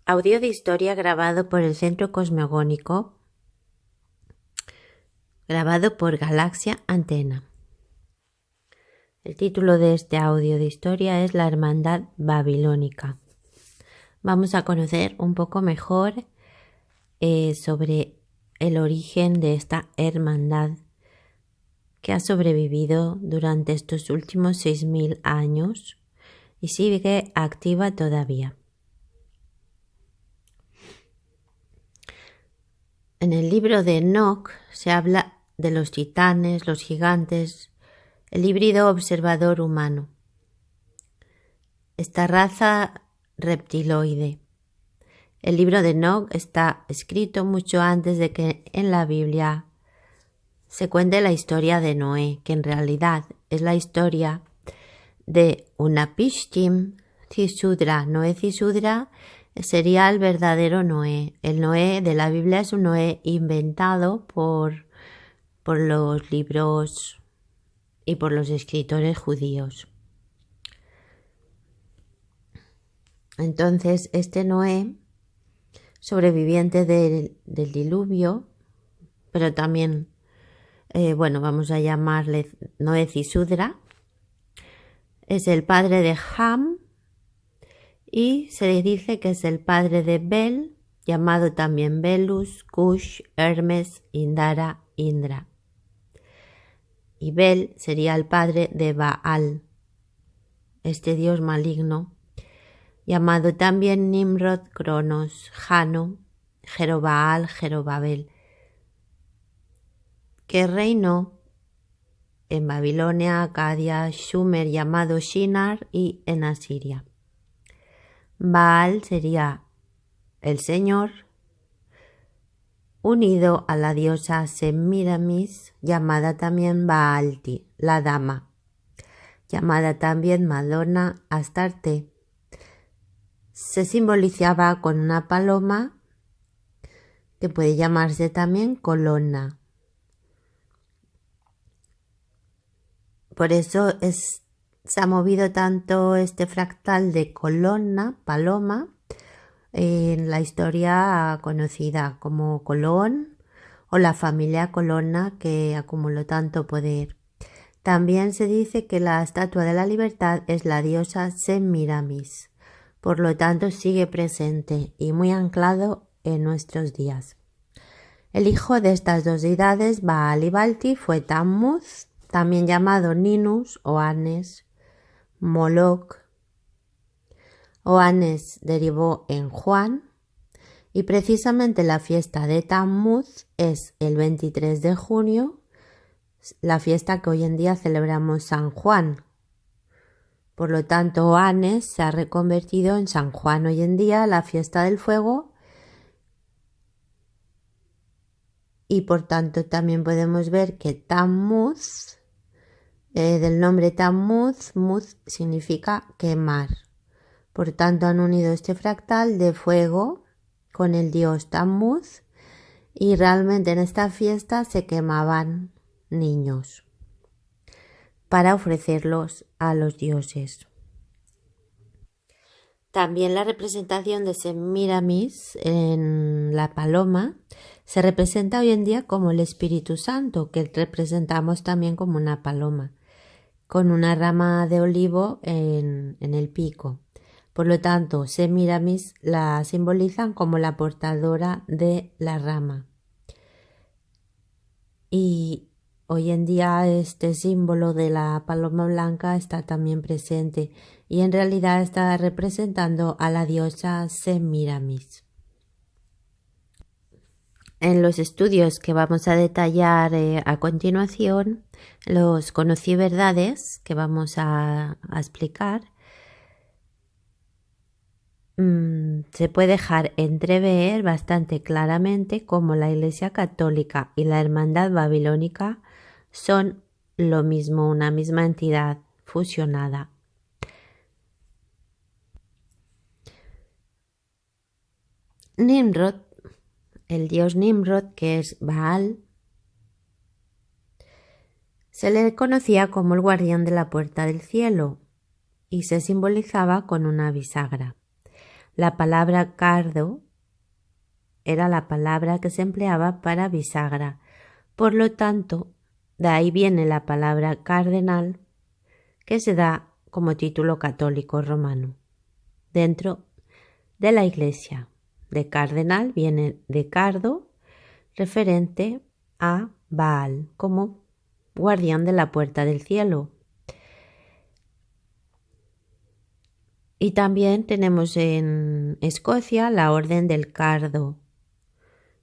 Audio de historia grabado por el Centro Cosmogónico, grabado por Galaxia Antena. El título de este audio de historia es La Hermandad Babilónica. Vamos a conocer un poco mejor sobre el origen de esta hermandad que ha sobrevivido durante estos últimos 6.000 años y sigue activa todavía. En el libro de Enoch se habla de los titanes, los gigantes, el híbrido observador humano. Esta raza reptiloide. El libro de Enoch está escrito mucho antes de que en la Biblia se cuente la historia de Noé, que en realidad es la historia de Unapishtim Cisudra. Noé Cisudra sería el verdadero Noé. El Noé de la Biblia es un Noé inventado por los libros y por los escritores judíos. Entonces, este Noé, sobreviviente del diluvio, pero también, vamos a llamarle Noé Cisudra, es el padre de Ham y se dice que es el padre de Bel, llamado también Belus, Cush, Hermes, Indara, Indra. Y Bel sería el padre de Baal, este dios maligno, llamado también Nimrod, Cronos, Jano, Jerobaal, Jerobabel, que reinó en Babilonia, Acadia, Sumer llamado Shinar y en Asiria. Baal sería el señor unido a la diosa Semiramis, llamada también Baalti, la dama, llamada también Madonna, Astarte. Se simbolizaba con una paloma que puede llamarse también colonna. Por eso se ha movido tanto este fractal de colonna, paloma, en la historia conocida como Colón o la familia Colonna, que acumuló tanto poder. También se dice que la estatua de la libertad es la diosa Semiramis, por lo tanto sigue presente y muy anclado en nuestros días. El hijo de estas dos deidades, Baal y Balti, fue Tammuz, también llamado Ninus o Anes, Moloch. Oanes derivó en Juan y precisamente la fiesta de Tammuz es el 23 de junio, la fiesta que hoy en día celebramos San Juan. Por lo tanto, Oanes se ha reconvertido en San Juan hoy en día, la fiesta del fuego, y por tanto también podemos ver que Tammuz, del nombre Tammuz, Muz significa quemar. Por tanto, han unido este fractal de fuego con el dios Tammuz y realmente en esta fiesta se quemaban niños para ofrecerlos a los dioses. También la representación de Semiramis en la paloma se representa hoy en día como el Espíritu Santo, que representamos también como una paloma, con una rama de olivo en el pico. Por lo tanto, Semiramis la simbolizan como la portadora de la rama. Y hoy en día este símbolo de la paloma blanca está también presente y en realidad está representando a la diosa Semiramis. En los estudios que vamos a detallar a continuación, los conocí verdades que vamos a explicar, se puede dejar entrever bastante claramente cómo la Iglesia Católica y la Hermandad Babilónica son lo mismo, una misma entidad fusionada. Nimrod, el dios Nimrod, que es Baal, se le conocía como el guardián de la puerta del cielo y se simbolizaba con una bisagra. La palabra cardo era la palabra que se empleaba para bisagra. Por lo tanto, de ahí viene la palabra cardenal, que se da como título católico romano. Dentro de la Iglesia, de cardenal viene de cardo, referente a Baal, como guardián de la puerta del cielo. Y también tenemos en Escocia la Orden del Cardo.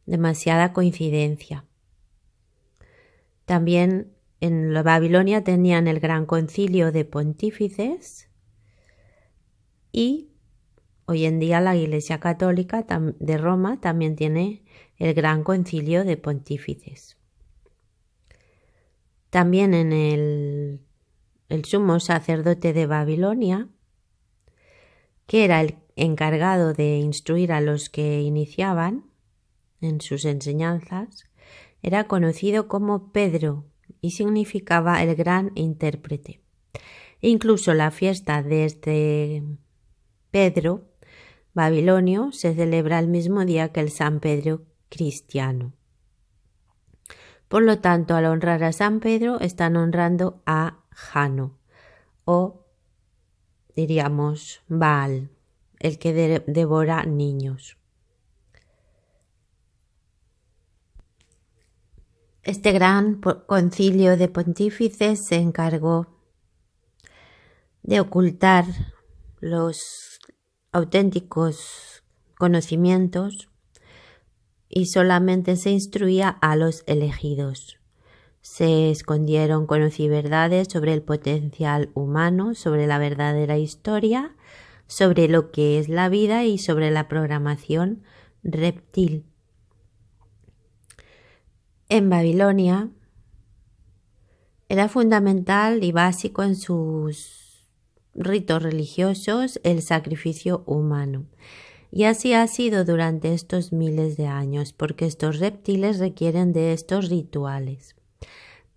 Demasiada coincidencia. También en la Babilonia tenían el Gran Concilio de Pontífices y hoy en día la Iglesia Católica de Roma también tiene el Gran Concilio de Pontífices. También en el sumo sacerdote de Babilonia, que era el encargado de instruir a los que iniciaban en sus enseñanzas, era conocido como Pedro y significaba el gran intérprete. Incluso la fiesta de este Pedro babilonio se celebra el mismo día que el San Pedro cristiano. Por lo tanto, al honrar a San Pedro, están honrando a Jano, o diríamos Baal, el que devora niños. Este gran concilio de pontífices se encargó de ocultar los auténticos conocimientos y solamente se instruía a los elegidos. Se escondieron conociverdades sobre el potencial humano, sobre la verdadera historia, sobre lo que es la vida y sobre la programación reptil. En Babilonia era fundamental y básico en sus ritos religiosos el sacrificio humano. Y así ha sido durante estos miles de años, porque estos reptiles requieren de estos rituales.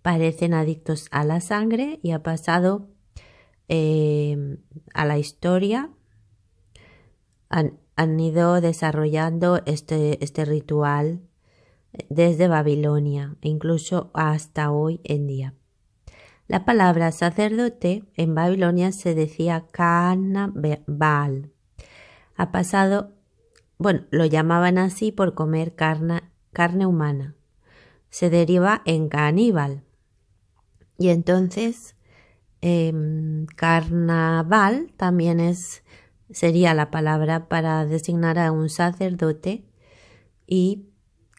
Parecen adictos a la sangre y ha pasado a la historia. Han ido desarrollando este ritual desde Babilonia, incluso hasta hoy en día. La palabra sacerdote en Babilonia se decía Kahana Baal. Ha pasado, lo llamaban así por comer carne humana. Se deriva en caníbal. Y entonces carnaval también sería la palabra para designar a un sacerdote, y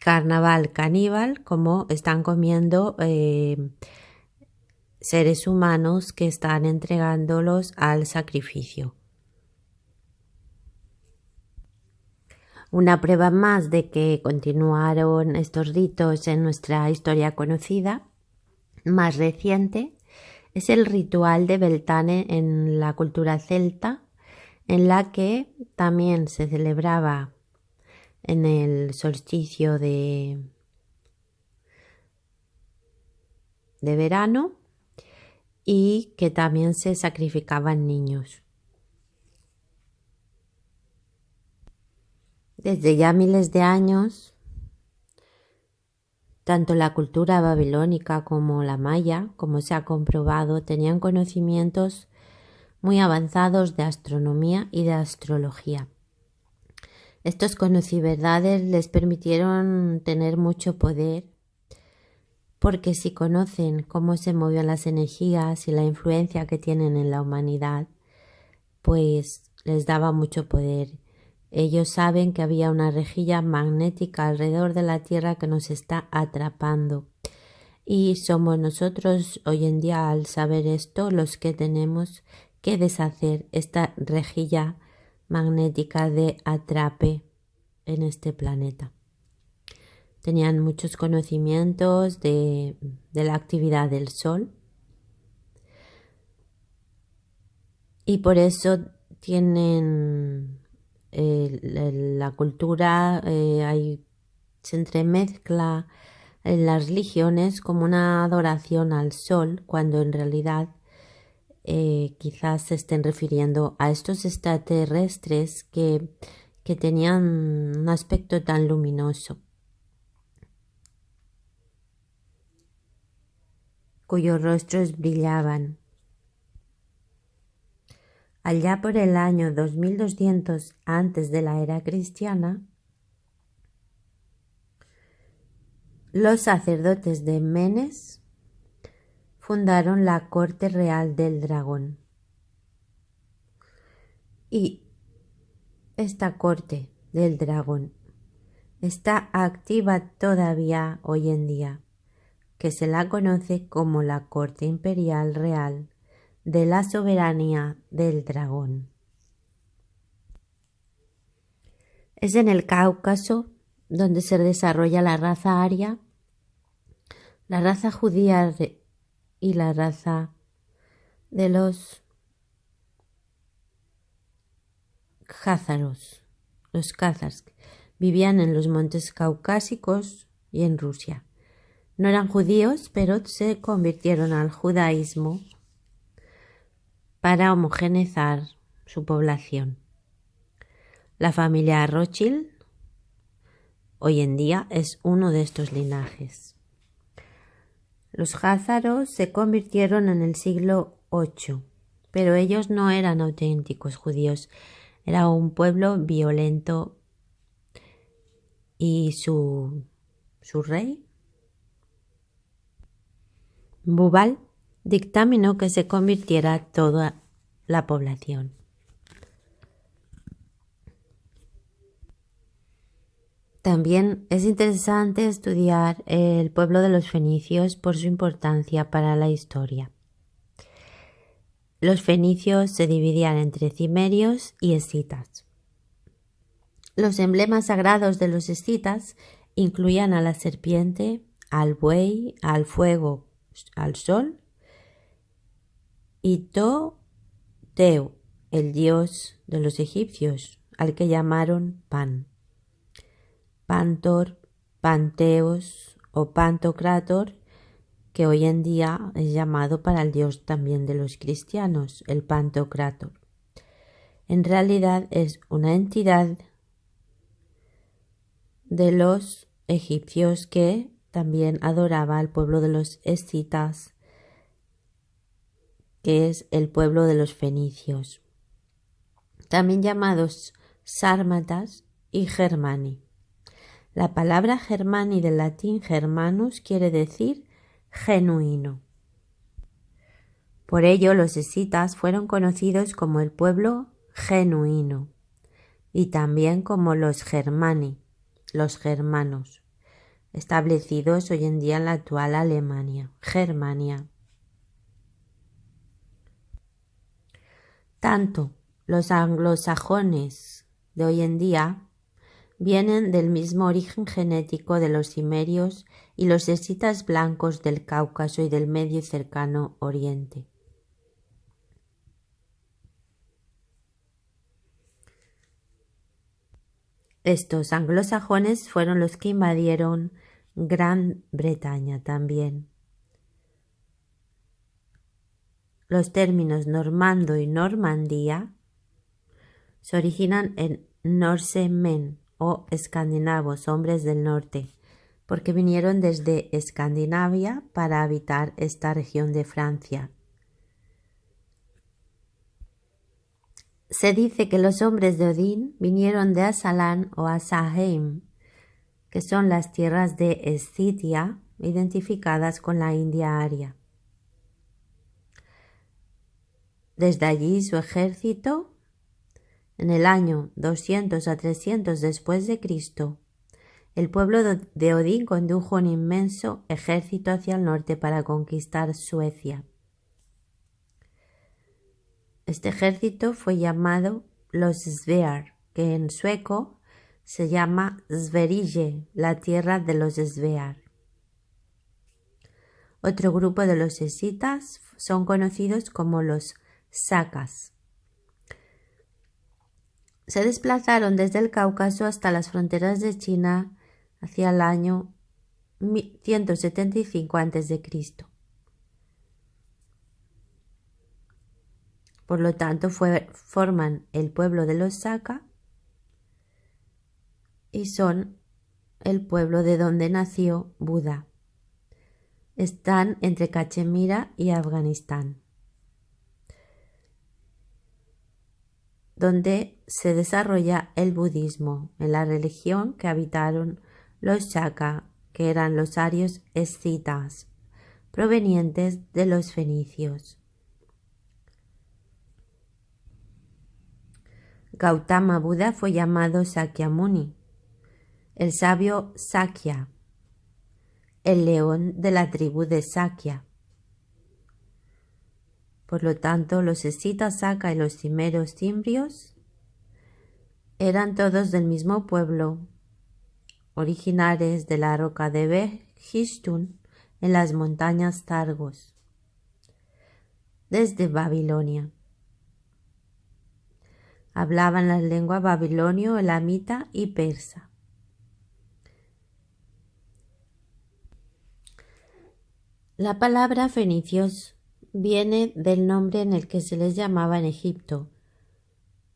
carnaval caníbal como están comiendo seres humanos que están entregándolos al sacrificio. Una prueba más de que continuaron estos ritos en nuestra historia conocida, más reciente, es el ritual de Beltane en la cultura celta, en la que también se celebraba en el solsticio de verano y que también se sacrificaban niños. Desde ya miles de años, tanto la cultura babilónica como la maya, como se ha comprobado, tenían conocimientos muy avanzados de astronomía y de astrología. Estos conociverdades les permitieron tener mucho poder, porque si conocen cómo se mueven las energías y la influencia que tienen en la humanidad, pues les daba mucho poder. Ellos saben que había una rejilla magnética alrededor de la Tierra que nos está atrapando. Y somos nosotros hoy en día, al saber esto, los que tenemos que deshacer esta rejilla magnética de atrape en este planeta. Tenían muchos conocimientos de la actividad del Sol y por eso tienen la cultura, se entremezcla en las religiones como una adoración al Sol, cuando en realidad quizás se estén refiriendo a estos extraterrestres que tenían un aspecto tan luminoso, cuyos rostros brillaban. Allá por el año 2200 antes de la era cristiana, los sacerdotes de Menes fundaron la corte real del dragón. Y esta corte del dragón está activa todavía hoy en día, que se la conoce como la corte imperial real de la soberanía del dragón. Es en el Cáucaso donde se desarrolla la raza aria, la raza judía y la raza de los cázaros. Los cázars vivían en los montes caucásicos y en Rusia. No eran judíos, pero se convirtieron al judaísmo para homogeneizar su población. La familia Rothschild hoy en día es uno de estos linajes. Los jázaros se convirtieron en el siglo VIII, pero ellos no eran auténticos judíos. Era un pueblo violento y su rey, Bubal, dictaminó que se convirtiera toda la población. También es interesante estudiar el pueblo de los fenicios por su importancia para la historia. Los fenicios se dividían entre cimerios y escitas. Los emblemas sagrados de los escitas incluían a la serpiente, al buey, al fuego, al sol y Teo, el dios de los egipcios, al que llamaron Pan. Pantor, Panteos o Pantocrátor, que hoy en día es llamado para el dios también de los cristianos, el Pantocrátor. En realidad es una entidad de los egipcios que también adoraba al pueblo de los escitas, que es el pueblo de los fenicios, también llamados sármatas y germani. La palabra germani del latín germanus quiere decir genuino. Por ello los escitas fueron conocidos como el pueblo genuino y también como los germani, los germanos, establecidos hoy en día en la actual Alemania, Germania. Tanto los anglosajones de hoy en día vienen del mismo origen genético de los cimerios y los escitas blancos del Cáucaso y del Medio y Cercano Oriente. Estos anglosajones fueron los que invadieron Gran Bretaña también. Los términos normando y Normandía se originan en Norsemen o escandinavos, hombres del norte, porque vinieron desde Escandinavia para habitar esta región de Francia. Se dice que los hombres de Odín vinieron de Asalán o Asaheim, que son las tierras de Escitia identificadas con la India aria. Desde allí su ejército, en el año 200 a 300 después de Cristo, el pueblo de Odín condujo un inmenso ejército hacia el norte para conquistar Suecia. Este ejército fue llamado los Svear, que en sueco se llama Sverige, la tierra de los Svear. Otro grupo de los escitas son conocidos como los Sakas. Se desplazaron desde el Cáucaso hasta las fronteras de China hacia el año 175 a.C. Por lo tanto, forman el pueblo de los Saka y son el pueblo de donde nació Buda. Están entre Cachemira y Afganistán, donde se desarrolla el budismo, en la religión que habitaron los Shaka, que eran los arios escitas, provenientes de los fenicios. Gautama Buda fue llamado Sakyamuni, el sabio Sakya, el león de la tribu de Sakya. Por lo tanto, los escitas Saka y los cimeros cimbrios eran todos del mismo pueblo, originarios de la roca de Behistun en las montañas Targos, desde Babilonia. Hablaban la lengua babilonio, elamita y persa. La palabra fenicios viene del nombre en el que se les llamaba en Egipto.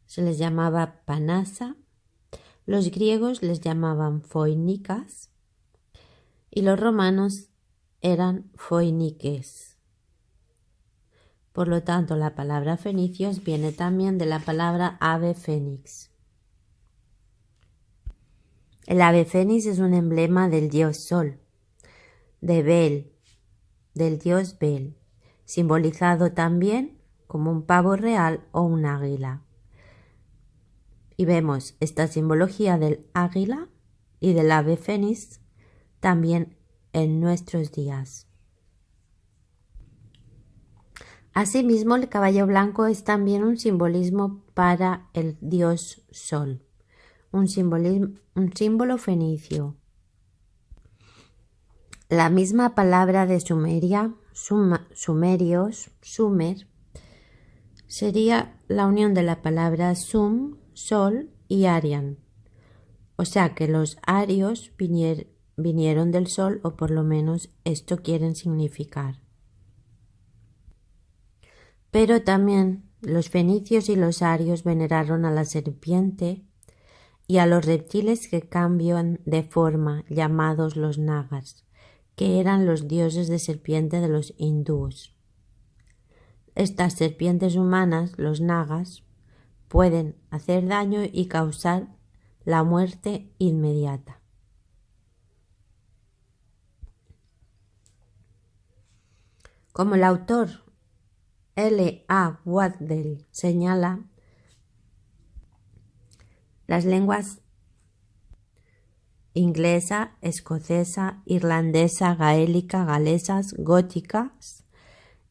Se les llamaba Panasa, los griegos les llamaban foinicas y los romanos eran foiniques. Por lo tanto, la palabra fenicios viene también de la palabra ave fénix. El ave fénix es un emblema del dios Sol, de Bel, del dios Bel, simbolizado también como un pavo real o un águila. Y vemos esta simbología del águila y del ave fénix también en nuestros días. Asimismo, el caballo blanco es también un simbolismo para el dios Sol, un símbolo fenicio. La misma palabra de Sumeria, sumerios, sumer, sería la unión de la palabra sum, sol y arian. O sea que los arios vinieron del sol, o por lo menos esto quieren significar. Pero también los fenicios y los arios veneraron a la serpiente y a los reptiles que cambian de forma, llamados los nagas, que eran los dioses de serpiente de los hindúes. Estas serpientes humanas, los nagas, pueden hacer daño y causar la muerte inmediata. Como el autor L. A. Waddell señala, las lenguas inglesa, escocesa, irlandesa, gaélica, galesas, góticas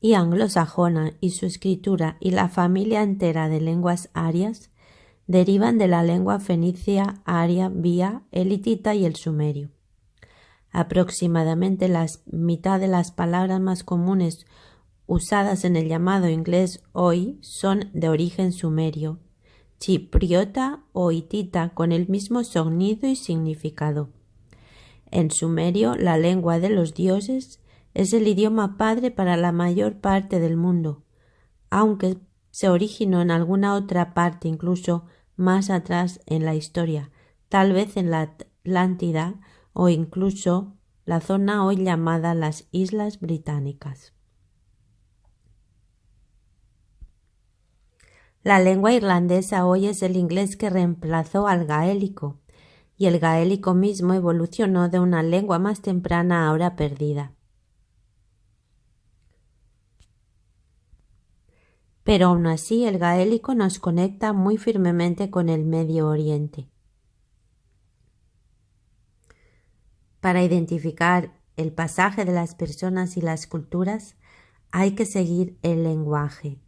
y anglosajona y su escritura y la familia entera de lenguas arias derivan de la lengua fenicia, aria, vía, elitita y el sumerio. Aproximadamente la mitad de las palabras más comunes usadas en el llamado inglés hoy son de origen sumerio, chipriota o hitita con el mismo sonido y significado. En sumerio, la lengua de los dioses es el idioma padre para la mayor parte del mundo, aunque se originó en alguna otra parte incluso más atrás en la historia, tal vez en la Atlántida o incluso la zona hoy llamada las Islas Británicas. La lengua irlandesa hoy es el inglés que reemplazó al gaélico, y el gaélico mismo evolucionó de una lengua más temprana ahora perdida. Pero aún así el gaélico nos conecta muy firmemente con el Medio Oriente. Para identificar el pasaje de las personas y las culturas hay que seguir el lenguaje.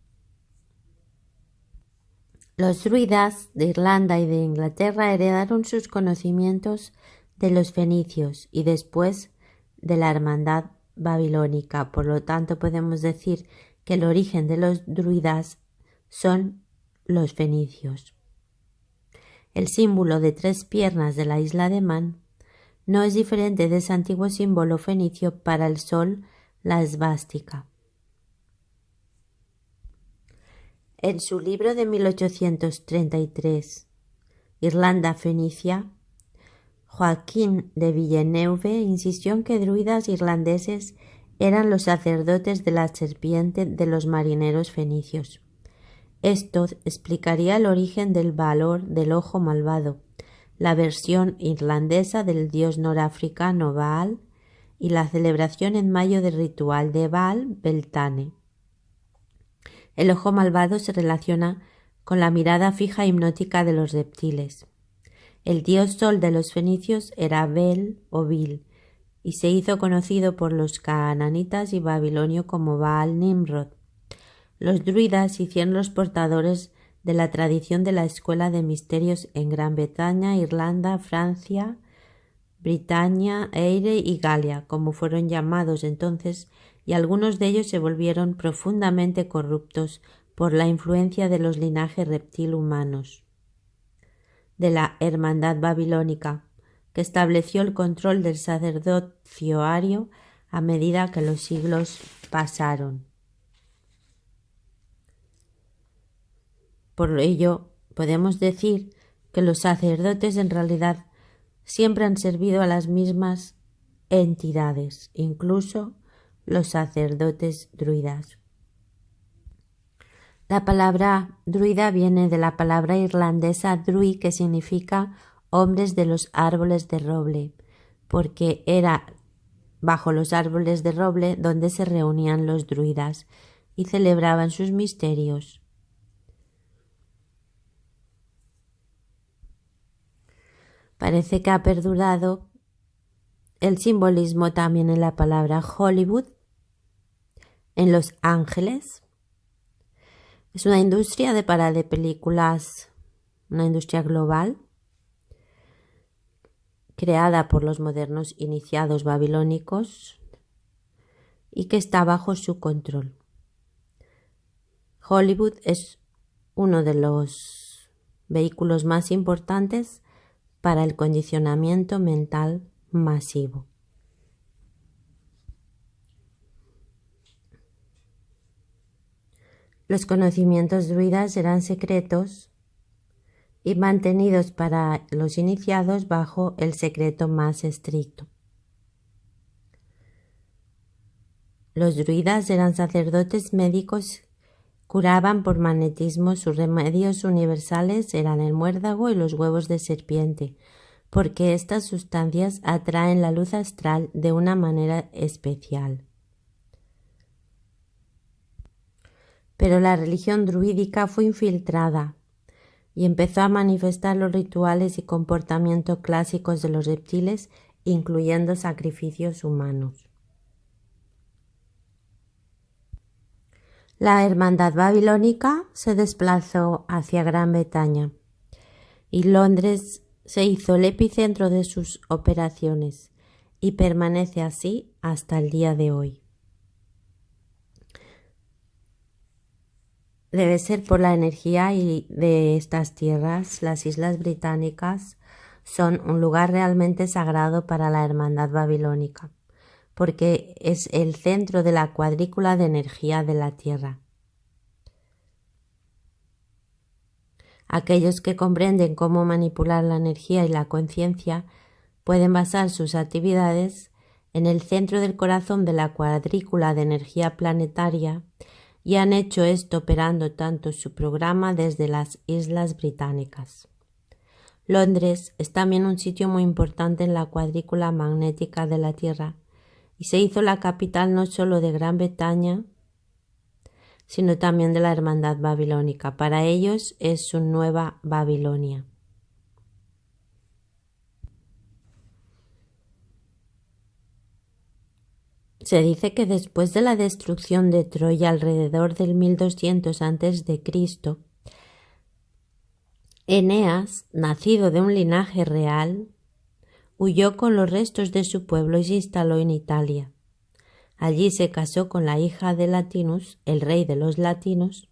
Los druidas de Irlanda y de Inglaterra heredaron sus conocimientos de los fenicios y después de la hermandad babilónica. Por lo tanto, podemos decir que el origen de los druidas son los fenicios. El símbolo de 3 piernas de la isla de Man no es diferente de ese antiguo símbolo fenicio para el sol, la esvástica. En su libro de 1833, Irlanda Fenicia, Joaquín de Villeneuve insistió en que druidas irlandeses eran los sacerdotes de la serpiente de los marineros fenicios. Esto explicaría el origen del valor del ojo malvado, la versión irlandesa del dios norafricano Baal y la celebración en mayo del ritual de Baal Beltane. El ojo malvado se relaciona con la mirada fija e hipnótica de los reptiles. El dios sol de los fenicios era Bel o Bil y se hizo conocido por los canaanitas y babilonios como Baal Nimrod. Los druidas se hicieron los portadores de la tradición de la escuela de misterios en Gran Bretaña, Irlanda, Francia, Britania, Eire y Galia, como fueron llamados entonces, y algunos de ellos se volvieron profundamente corruptos por la influencia de los linajes reptil humanos. De la Hermandad Babilónica, que estableció el control del sacerdocio ario a medida que los siglos pasaron. Por ello, podemos decir que los sacerdotes en realidad siempre han servido a las mismas entidades, incluso los sacerdotes druidas. La palabra druida viene de la palabra irlandesa drui, que significa hombres de los árboles de roble, porque era bajo los árboles de roble donde se reunían los druidas y celebraban sus misterios. Parece que ha perdurado el simbolismo también en la palabra Hollywood, en Los Ángeles. Es una industria de películas, una industria global, creada por los modernos iniciados babilónicos y que está bajo su control. Hollywood es uno de los vehículos más importantes para el condicionamiento mental masivo. Los conocimientos druidas eran secretos y mantenidos para los iniciados bajo el secreto más estricto. Los druidas eran sacerdotes médicos, curaban por magnetismo. Sus remedios universales eran el muérdago y los huevos de serpiente, porque estas sustancias atraen la luz astral de una manera especial. Pero la religión druídica fue infiltrada y empezó a manifestar los rituales y comportamientos clásicos de los reptiles, incluyendo sacrificios humanos. La hermandad babilónica se desplazó hacia Gran Bretaña y Londres se hizo el epicentro de sus operaciones y permanece así hasta el día de hoy. Debe ser por la energía de estas tierras. Las islas británicas son un lugar realmente sagrado para la hermandad babilónica, porque es el centro de la cuadrícula de energía de la Tierra. Aquellos que comprenden cómo manipular la energía y la conciencia pueden basar sus actividades en el centro del corazón de la cuadrícula de energía planetaria y han hecho esto operando tanto su programa desde las Islas Británicas. Londres es también un sitio muy importante en la cuadrícula magnética de la Tierra y se hizo la capital no solo de Gran Bretaña, sino también de la hermandad babilónica. Para ellos es su nueva Babilonia. Se dice que después de la destrucción de Troya alrededor del 1200 a.C., Eneas, nacido de un linaje real, huyó con los restos de su pueblo y se instaló en Italia. Allí se casó con la hija de Latinus, el rey de los latinos,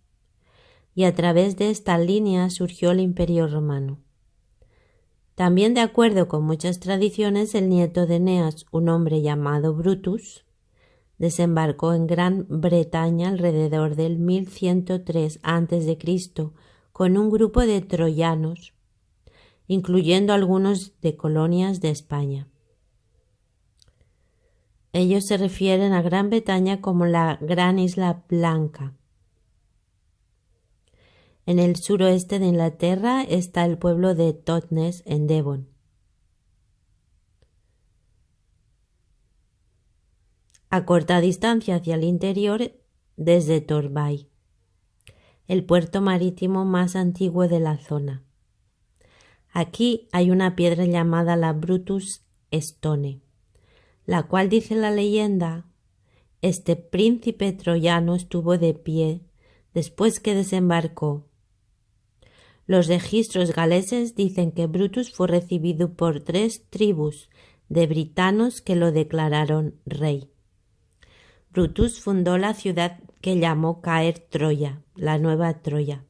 y a través de esta línea surgió el Imperio Romano. También, de acuerdo con muchas tradiciones, el nieto de Eneas, un hombre llamado Brutus, desembarcó en Gran Bretaña alrededor del 1103 a.C. con un grupo de troyanos, incluyendo algunos de colonias de España. Ellos se refieren a Gran Bretaña como la Gran Isla Blanca. En el suroeste de Inglaterra está el pueblo de Totnes, en Devon. A corta distancia hacia el interior, desde Torbay, el puerto marítimo más antiguo de la zona. Aquí hay una piedra llamada la Brutus Stone, la cual, dice la leyenda, este príncipe troyano estuvo de pie después que desembarcó. Los registros galeses dicen que Brutus fue recibido por 3 tribus de britanos que lo declararon rey. Brutus fundó la ciudad que llamó caer Troya, la nueva Troya.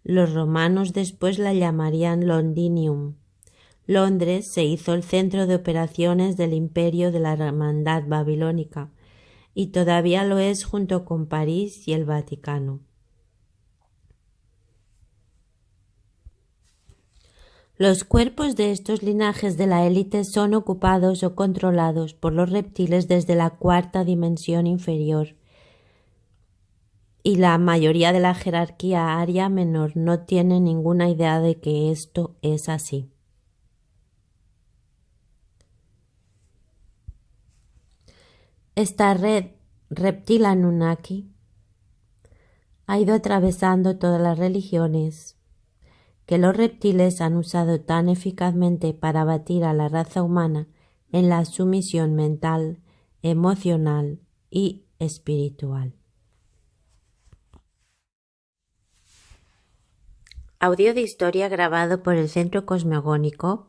Los romanos después la llamarían Londinium. Londres se hizo el centro de operaciones del imperio de la Hermandad Babilónica y todavía lo es junto con París y el Vaticano. Los cuerpos de estos linajes de la élite son ocupados o controlados por los reptiles desde la 4ª dimensión inferior, y la mayoría de la jerarquía aria menor no tiene ninguna idea de que esto es así. Esta red Reptil Anunnaki ha ido atravesando todas las religiones que los reptiles han usado tan eficazmente para abatir a la raza humana en la sumisión mental, emocional y espiritual. Audio de historia grabado por el Centro Cosmogónico